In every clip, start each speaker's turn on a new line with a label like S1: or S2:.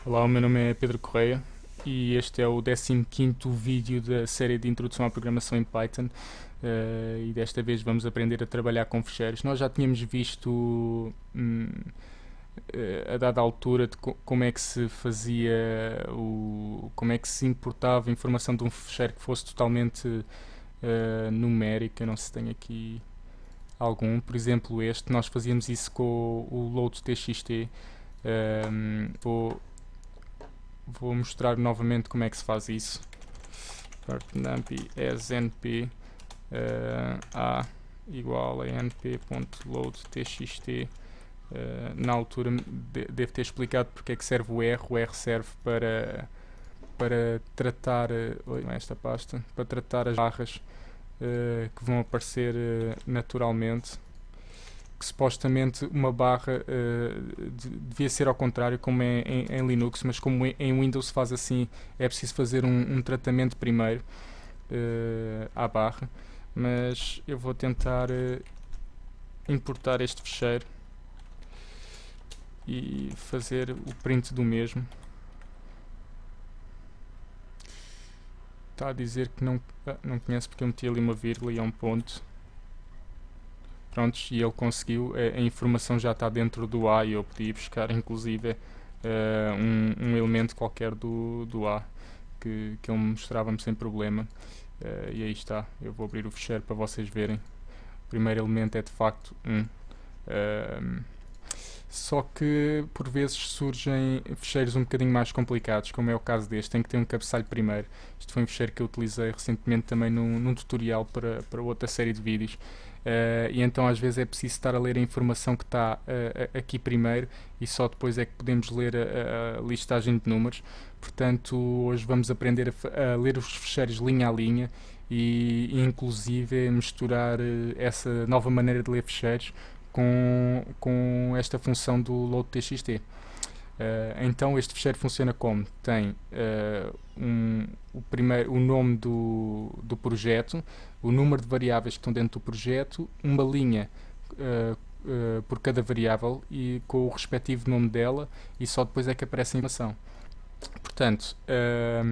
S1: Olá, o meu nome é Pedro Correia e este é o 15º vídeo da série de Introdução à Programação em Python. E desta vez vamos aprender a trabalhar com fecheiros. Nós já tínhamos visto a dada altura de como é que se fazia, como é que se importava a informação de um fecheiro que fosse totalmente numérica. Não sei se tem aqui algum, por exemplo nós fazíamos isso com o load.txt. Vou mostrar novamente como é que se faz isso. NumPy as np a igual a np.load.txt. Na altura devo ter explicado porque é que serve o R. O R serve para tratar esta pasta, para tratar as barras que vão aparecer naturalmente, que supostamente uma barra devia ser ao contrário, como é em Linux, mas como em Windows se faz assim, é preciso fazer um tratamento primeiro à barra. Mas eu vou tentar importar este fecheiro e fazer o print do mesmo. Está a dizer que não conhece porque eu meti ali uma vírgula e é um ponto. Prontos, e ele conseguiu. A informação já está dentro do A e eu podia buscar inclusive um elemento qualquer do A que ele mostrava-me sem problema. E aí está, eu vou abrir o fecheiro para vocês verem. O primeiro elemento é de facto 1. Só que por vezes surgem fecheiros um bocadinho mais complicados, como é o caso deste, tem que ter um cabeçalho primeiro. Isto foi um fecheiro que eu utilizei recentemente também num tutorial para outra série de vídeos. E então às vezes é preciso estar a ler a informação que está aqui primeiro e só depois é que podemos ler a listagem de números. Portanto, hoje vamos aprender a ler os fecheiros linha a linha e inclusive misturar essa nova maneira de ler fecheiros com esta função do load.txt. Então este fecheiro funciona como? Tem o nome do projeto, o número de variáveis que estão dentro do projeto, uma linha por cada variável e com o respectivo nome dela, e só depois é que aparece a informação. Portanto, a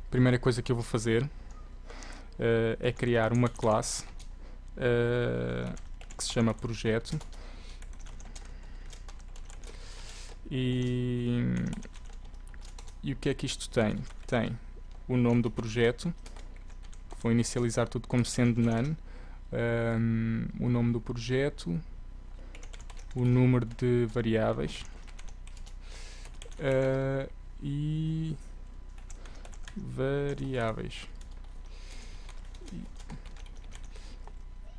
S1: primeira coisa que eu vou fazer é criar uma classe que se chama projeto. E o que é que isto tem? Tem o nome do projeto, vou inicializar tudo como sendo none, o nome do projeto, o número de variáveis e variáveis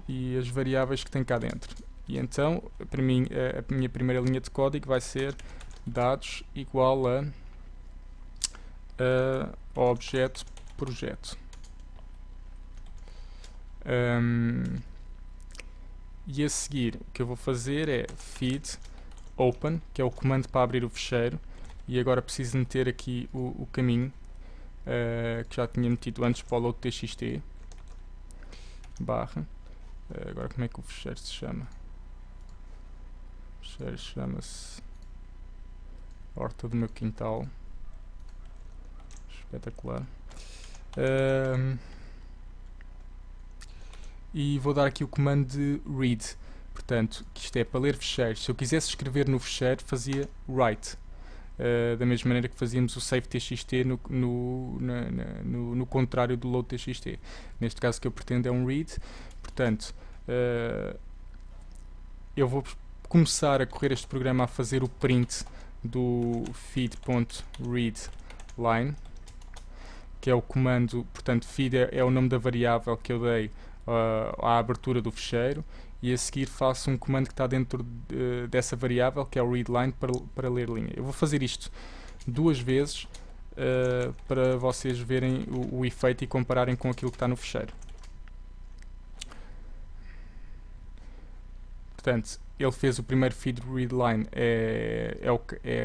S1: e as variáveis que tem cá dentro. E então, para mim, a minha primeira linha de código vai ser dados igual ao objeto projeto. E a seguir, o que eu vou fazer é feed open, que é o comando para abrir o fecheiro, e agora preciso meter aqui o caminho que já tinha metido antes para o load.txt barra. Agora como é que o fecheiro se chama? O fecheiro chama-se Horta do Meu Quintal. Espetacular. E vou dar aqui o comando de read. Portanto, que isto é para ler fecheiros. Se eu quisesse escrever no fecheiro, fazia write. Da mesma maneira que fazíamos o save.txt no contrário do load.txt. Neste caso, o que eu pretendo é um read. Portanto, eu vou começar a correr este programa a fazer o print do feed.readLine, que é o comando. Portanto, feed é o nome da variável que eu dei à abertura do fecheiro, e a seguir faço um comando que está dentro dessa variável, que é o readLine, para ler linha. Eu vou fazer isto duas vezes para vocês verem o efeito e compararem com aquilo que está no fecheiro. Portanto, ele fez o primeiro feed readline, é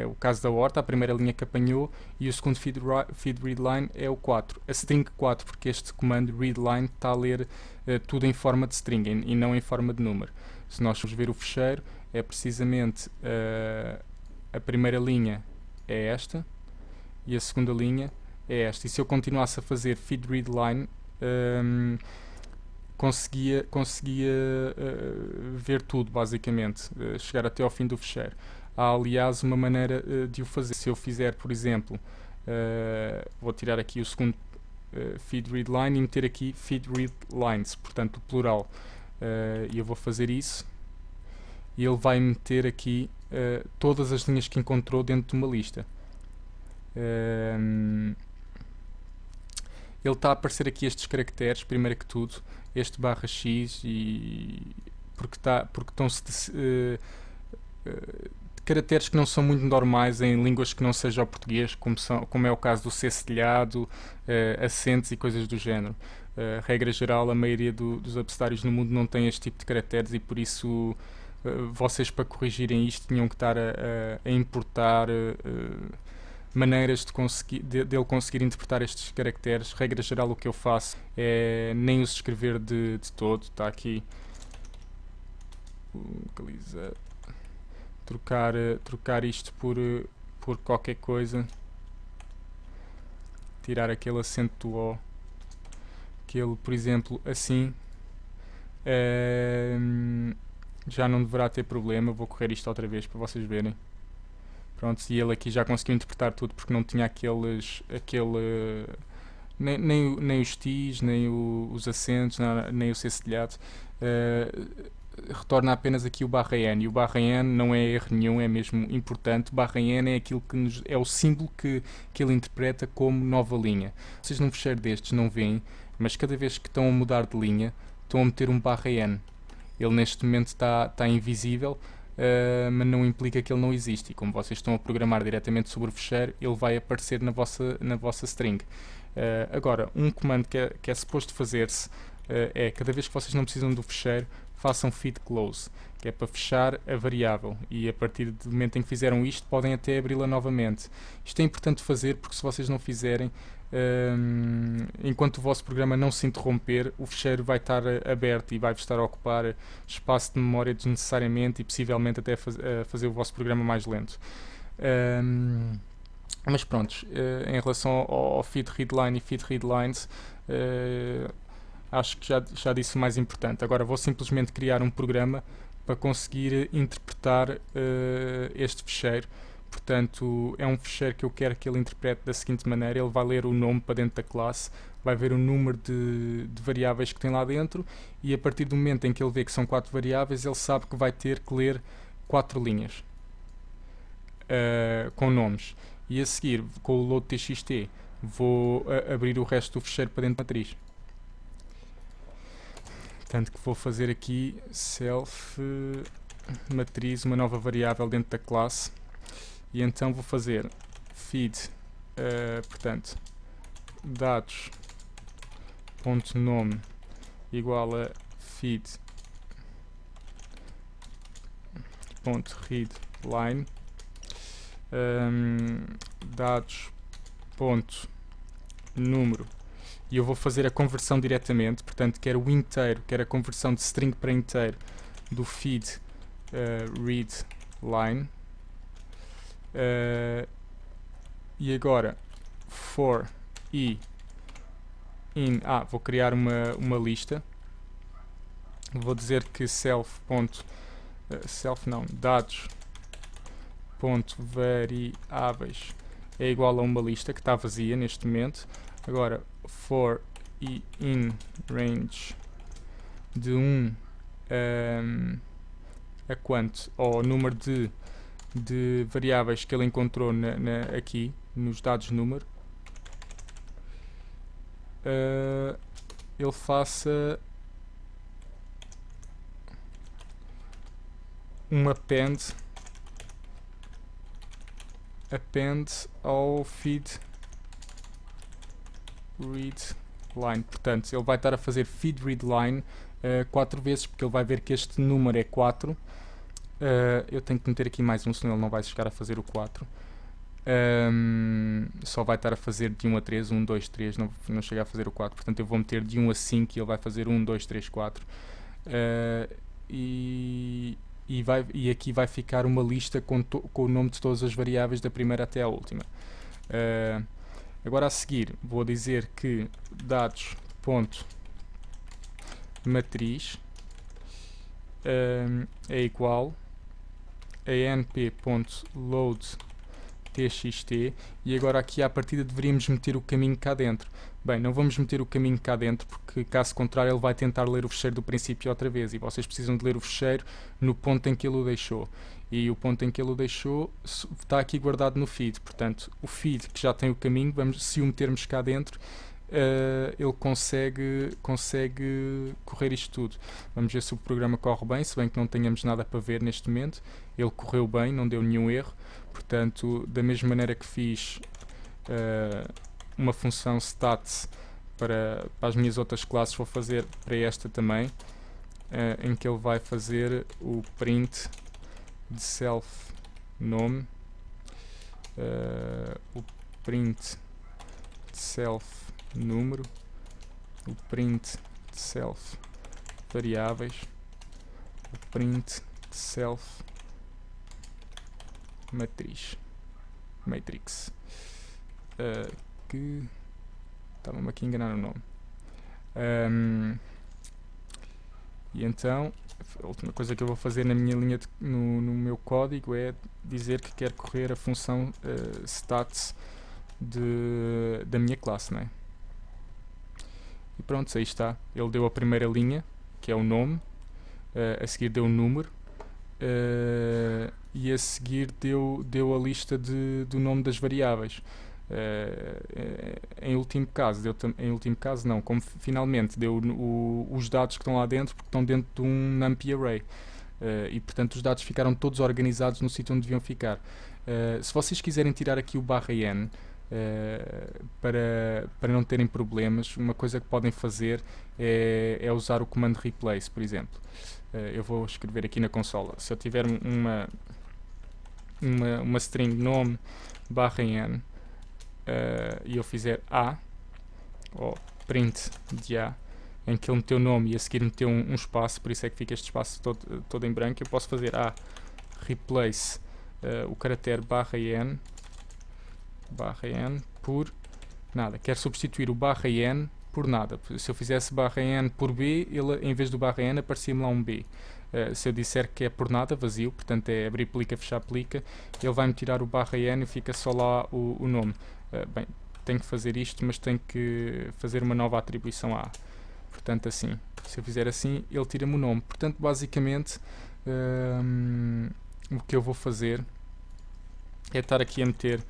S1: o caso da horta, a primeira linha que apanhou, e o segundo feed readline é o 4, a string 4, porque este comando readline está a ler tudo em forma de string e não em forma de número. Se nós formos ver o fecheiro, é precisamente a primeira linha é esta, e a segunda linha é esta. E se eu continuasse a fazer feed read line, conseguia ver tudo, basicamente, chegar até ao fim do fecheiro. Há, aliás, uma maneira de o fazer. Se eu fizer, por exemplo, vou tirar aqui o segundo feed read line e meter aqui feed read lines, portanto o plural, e eu vou fazer isso e ele vai meter aqui todas as linhas que encontrou dentro de uma lista. Ele está a aparecer aqui estes caracteres, primeiro que tudo, este /x, e porque estão-se caracteres que não são muito normais em línguas que não seja o português, como é o caso do C cedilhado, acentos e coisas do género. Regra geral, a maioria dos abecedários no mundo não tem este tipo de caracteres, e por isso vocês, para corrigirem isto, tinham que estar a importar maneiras dele conseguir interpretar estes caracteres. Regra geral, o que eu faço é nem os escrever de todo. Está aqui localizar, trocar isto por qualquer coisa, tirar aquele acento do O, que ele, por exemplo, assim já não deverá ter problema. Vou correr isto outra vez para vocês verem. Pronto, e ele aqui já conseguiu interpretar tudo, porque não tinha nem os T's, nem os acentos, nem o C cedilhado. Retorna apenas aqui o /n, e o /n não é erro nenhum, é mesmo importante. /n é aquilo que é o símbolo que ele interpreta como nova linha. Vocês num fecheiro destes não veem, mas cada vez que estão a mudar de linha, estão a meter um /n. Ele neste momento está invisível, mas não implica que ele não existe, e como vocês estão a programar diretamente sobre o fecheiro, ele vai aparecer na vossa string. Agora, um comando que é suposto fazer-se é, cada vez que vocês não precisam do fecheiro, façam feed close, que é para fechar a variável, e a partir do momento em que fizeram isto, podem até abri-la novamente. Isto é importante fazer, porque se vocês não fizerem, enquanto o vosso programa não se interromper, o fecheiro vai estar aberto e vai-vos estar a ocupar espaço de memória desnecessariamente, e possivelmente até fazer o vosso programa mais lento. Mas pronto, em relação ao feed readline e feed readlines, acho que já disse o mais importante. Agora vou simplesmente criar um programa para conseguir interpretar este fecheiro. Portanto, é um fecheiro que eu quero que ele interprete da seguinte maneira: ele vai ler o nome para dentro da classe, vai ver o número de variáveis que tem lá dentro, e a partir do momento em que ele vê que são 4 variáveis, ele sabe que vai ter que ler 4 linhas com nomes. E a seguir, com o load txt, vou abrir o resto do fecheiro para dentro da matriz. Portanto, que vou fazer aqui self matriz, uma nova variável dentro da classe, e então vou fazer feed, portanto, dados.nome igual a feed.readline, dados.número, e eu vou fazer a conversão diretamente, portanto quero o inteiro, quero a conversão de string para inteiro do feed read line. E agora for i in, vou criar uma lista. Vou dizer que dados.variáveis é igual a uma lista que está vazia neste momento. Agora for i in range de 1 a quanto? Ao número de variáveis que ele encontrou aqui nos dados número, ele faça um append ao feed read line. Portanto, ele vai estar a fazer feed read line 4 vezes, porque ele vai ver que este número é 4. Eu tenho que meter aqui mais um, senão ele não vai chegar a fazer o 4. Só vai estar a fazer de 1 a 3, 1, 2, 3, não chega a fazer o 4. Portanto, eu vou meter de 1 a 5 e ele vai fazer 1, 2, 3, 4. E aqui vai ficar uma lista com o nome de todas as variáveis, da primeira até à última. Agora a seguir vou dizer que dados.matriz é igual a np.load.txt, e agora aqui à partida deveríamos meter o caminho cá dentro. Bem, não vamos meter o caminho cá dentro porque caso contrário ele vai tentar ler o fecheiro do princípio outra vez, e vocês precisam de ler o fecheiro no ponto em que ele o deixou, e o ponto em que ele o deixou está aqui guardado no feed. Portanto, o feed que já tem o caminho, se o metermos cá dentro, ele consegue correr isto tudo. Vamos ver se o programa corre bem, se bem que não tenhamos nada para ver neste momento. Ele correu bem, não deu nenhum erro. Portanto, da mesma maneira que fiz uma função stat para as minhas outras classes, vou fazer para esta também, em que ele vai fazer o print de self nome, o print de self número, o print de self variáveis, o print de self matrix, que estava-me aqui a enganar o nome. E então a última coisa que eu vou fazer na minha linha no meu código é dizer que quero correr a função stats da minha classe, não é? E pronto, aí está. Ele deu a primeira linha, que é o nome, a seguir deu o número, e a seguir deu a lista do nome das variáveis. Em último caso não, como finalmente deu os dados que estão lá dentro, porque estão dentro de um NumPy array, e portanto os dados ficaram todos organizados no sítio onde deviam ficar. Se vocês quiserem tirar aqui o /n para não terem problemas, uma coisa que podem fazer é usar o comando replace, por exemplo. Eu vou escrever aqui na consola. Se eu tiver uma string nome /n, e eu fizer A, ou print de A, em que ele meteu o nome e a seguir meteu um espaço, por isso é que fica este espaço todo em branco, eu posso fazer A replace o caractere /n por nada. Quero substituir o /n por nada. Se eu fizesse /n por B, ele em vez do /n aparecia-me lá um B. Se eu disser que é por nada, vazio, portanto é abrir plica, fechar plica, ele vai-me tirar o /n e fica só lá o nome. Bem, tenho que fazer isto, mas tenho que fazer uma nova atribuição a A. Portanto, assim, se eu fizer assim, ele tira-me o nome. Portanto, basicamente, o que eu vou fazer é estar aqui a meter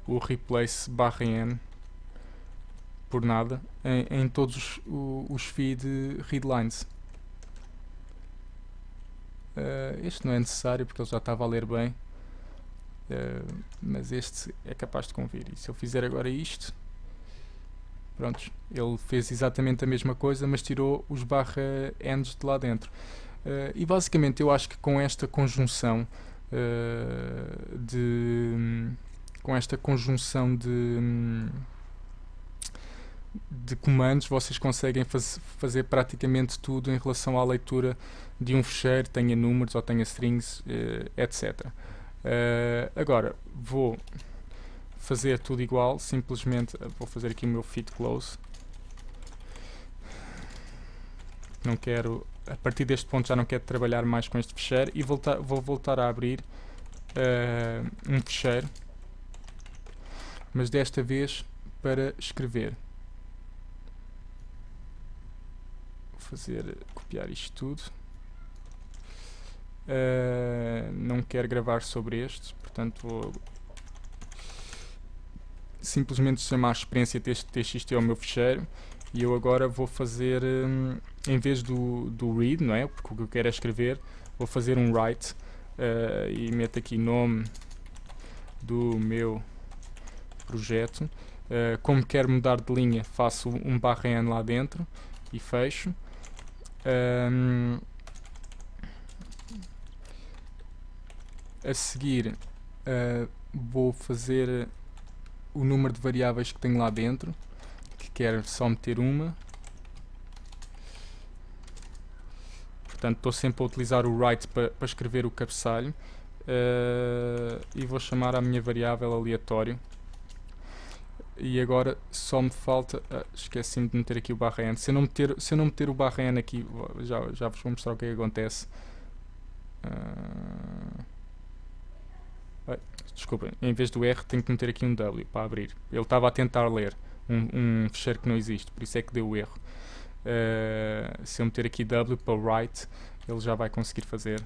S1: o replace /n por nada em todos os feed readlines. Este não é necessário porque ele já estava a ler bem, mas este é capaz de convir. E se eu fizer agora isto, pronto, ele fez exatamente a mesma coisa, mas tirou os /ns de lá dentro. E basicamente eu acho que com esta conjunção de comandos, vocês conseguem fazer praticamente tudo em relação à leitura de um fecheiro, tenha números ou tenha strings, etc. Agora vou fazer tudo igual, simplesmente vou fazer aqui o meu fit close. Não quero, a partir deste ponto já não quero trabalhar mais com este fecheiro e vou voltar a abrir um fecheiro, mas desta vez para escrever. Copiar isto tudo. Não quero gravar sobre este, portanto vou simplesmente chamar a experiência txt é o meu fecheiro, e eu agora vou fazer, em vez do read, não é? Porque o que eu quero é escrever, vou fazer um write, e meto aqui nome do meu projeto. Como quero mudar de linha, faço um /n lá dentro e fecho. A seguir vou fazer o número de variáveis que tenho lá dentro, que quero só meter uma. Portanto, estou sempre a utilizar o write para escrever o cabeçalho, e vou chamar a minha variável aleatório, E agora só me falta, esqueci-me de meter aqui o barra N. Se eu não meter o barra N aqui, já vos vou mostrar o que é que acontece. Desculpem, em vez do R tenho que meter aqui um W para abrir. Ele estava a tentar ler um fecheiro que não existe, por isso é que deu o erro. Se eu meter aqui W para write, ele já vai conseguir fazer.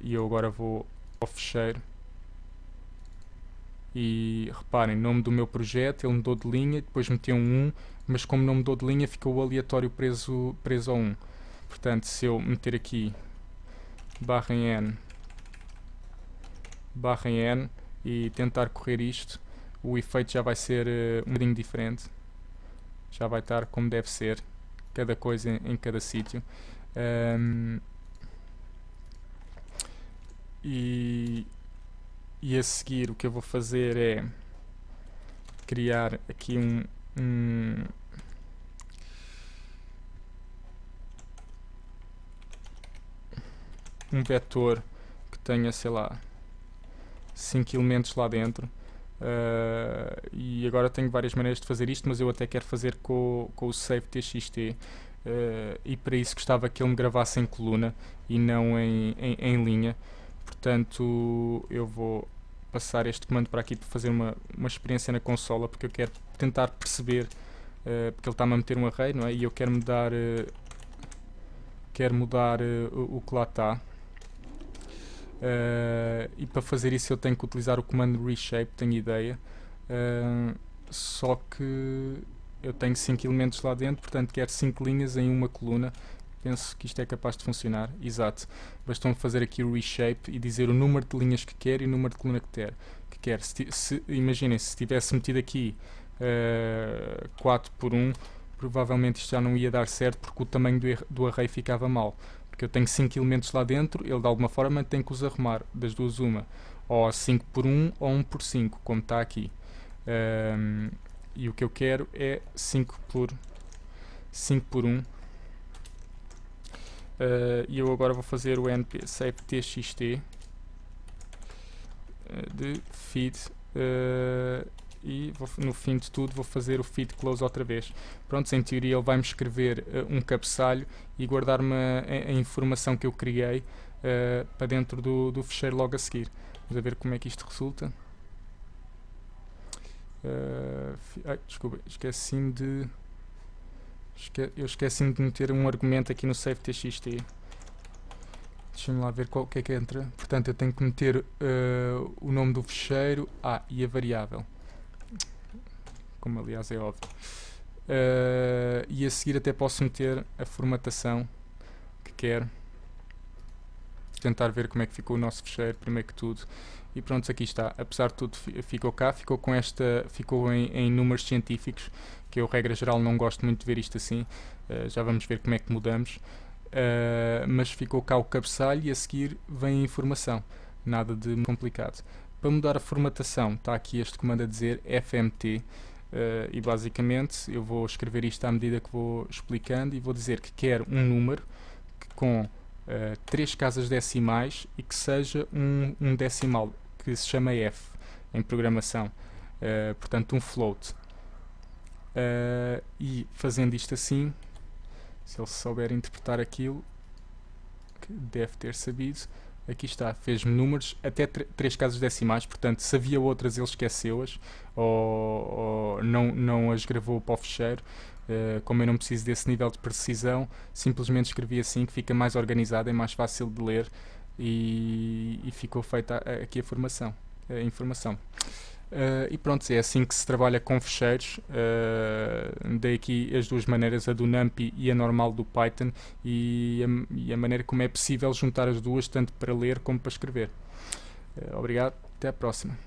S1: E eu agora vou ao fecheiro. E reparem, nome do meu projeto, ele mudou de linha, depois meteu um 1, mas como não mudou de linha, ficou o aleatório preso ao 1. Portanto, se eu meter aqui barra N e tentar correr isto, o efeito já vai ser um bocadinho diferente. Já vai estar como deve ser, cada coisa em cada sítio. E a seguir o que eu vou fazer é criar aqui um vetor que tenha, sei lá, 5 elementos lá dentro. E agora tenho várias maneiras de fazer isto, mas eu até quero fazer com o save txt. E para isso gostava que ele me gravasse em coluna e não em linha. Portanto, eu vou passar este comando para aqui para fazer uma experiência na consola, porque eu quero tentar perceber, porque ele está-me a meter um array, não é? E eu quero mudar, o que lá está. E para fazer isso eu tenho que utilizar o comando reshape, tenho ideia. Só que eu tenho 5 elementos lá dentro, portanto quero 5 linhas em uma coluna. Penso que isto é capaz de funcionar. Exato. Bastou fazer aqui o reshape e dizer o número de linhas que quer e o número de coluna que quer. Imaginem, se tivesse metido aqui 4 por 1, provavelmente isto já não ia dar certo, porque o tamanho do array ficava mal. Porque eu tenho 5 elementos lá dentro, ele de alguma forma tem que os arrumar, das duas uma. Ou 5 por 1 ou 1 por 5, como está aqui. E o que eu quero é 5 por 1. E eu agora vou fazer o np save txt de feed e no fim de tudo vou fazer o feed close outra vez. Pronto, em teoria ele vai-me escrever um cabeçalho e guardar-me a informação que eu criei para dentro do fecheiro logo a seguir. Vamos ver como é que isto resulta. Desculpa, esqueci-me de meter um argumento aqui no save txt. Deixa-me lá ver qual que é que entra. Portanto, eu tenho que meter o nome do fecheiro e a variável, como aliás é óbvio. E a seguir até posso meter a formatação que quero. Tentar ver como é que ficou o nosso fecheiro, primeiro que tudo. E pronto, aqui está. Apesar de tudo, ficou cá, ficou em números científicos, que eu, regra geral, não gosto muito de ver isto assim. Já vamos ver como é que mudamos. Mas ficou cá o cabeçalho e a seguir vem a informação. Nada de complicado. Para mudar a formatação, está aqui este comando a dizer fmt. E basicamente eu vou escrever isto à medida que vou explicando e vou dizer que quero um número com 3 casas decimais e que seja um decimal, que se chama f em programação, portanto um float. E fazendo isto assim, se ele souber interpretar aquilo, que deve ter sabido, aqui está, fez-me números até 3 casas decimais, portanto se havia outras ele esqueceu-as ou não as gravou para o fecheiro. Como eu não preciso desse nível de precisão, simplesmente escrevi assim, que fica mais organizado, é mais fácil de ler e ficou feita aqui a informação. E pronto, é assim que se trabalha com fecheiros. Dei aqui as duas maneiras, a do NumPy e a normal do Python, e a maneira como é possível juntar as duas, tanto para ler como para escrever. Obrigado, até à próxima.